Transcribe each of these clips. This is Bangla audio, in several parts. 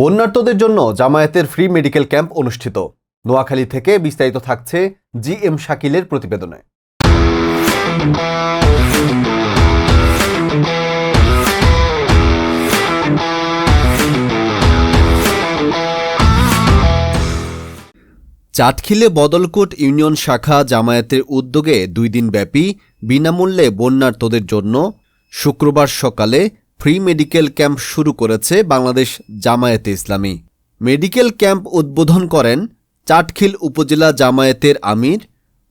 বন্যার্তদের জন্য জামায়াতের ফ্রি মেডিকেল ক্যাম্প অনুষ্ঠিত। নোয়াখালী থেকে বিস্তারিত থাকছে জি.এম. শাকিলের প্রতিবেদনে। চাটখিলে বদলকোট ইউনিয়ন শাখা জামায়াতের উদ্যোগে 2 দিনব্যাপী বিনামূল্যে বন্যার্তদের জন্য শুক্রবার সকালে ফ্রি মেডিকেল ক্যাম্প শুরু করেছে বাংলাদেশ জামায়াতে ইসলামী। মেডিকেল ক্যাম্প উদ্বোধন করেন চাটখিল উপজেলা জামায়াতের আমির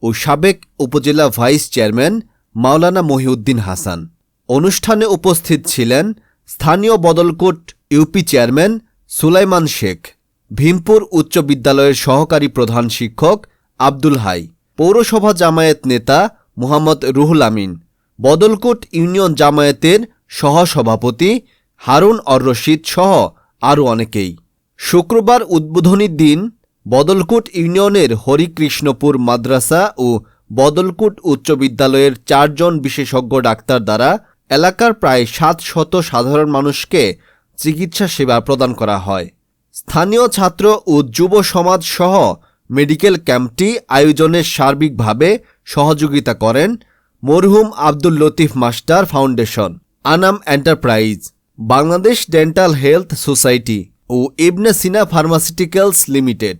ও সাবেক উপজেলা ভাইস চেয়ারম্যান মাওলানা মহিউদ্দিন হাসান। অনুষ্ঠানে উপস্থিত ছিলেন স্থানীয় বদলকোট ইউপি চেয়ারম্যান সুলাইমান শেখ, ভীমপুর উচ্চ বিদ্যালয়ের সহকারী প্রধান শিক্ষক আব্দুল হাই, পৌরসভা জামায়াত নেতা মোহাম্মদ রুহুল আমিন, বদলকোট ইউনিয়ন জামায়াতের সহসভাপতি হারুন অর রশিদ সহ আরও অনেকেই। শুক্রবার উদ্বোধনী দিন বদলকোট ইউনিয়নের হরিকৃষ্ণপুর মাদ্রাসা ও বদলকোট উচ্চ বিদ্যালয়ের 4 জন বিশেষজ্ঞ ডাক্তার দ্বারা এলাকার প্রায় 700 সাধারণ মানুষকে চিকিৎসা সেবা প্রদান করা হয়। স্থানীয় ছাত্র ও যুব সমাজ সহ মেডিকেল ক্যাম্পটি আয়োজনে সার্বিকভাবে সহযোগিতা করেন মরহুম Abdul Latif master foundation, Anam enterprise, Bangladesh dental health society ও ইবনে সিনা ফার্মাসিউটিক্যালস লিমিটেড।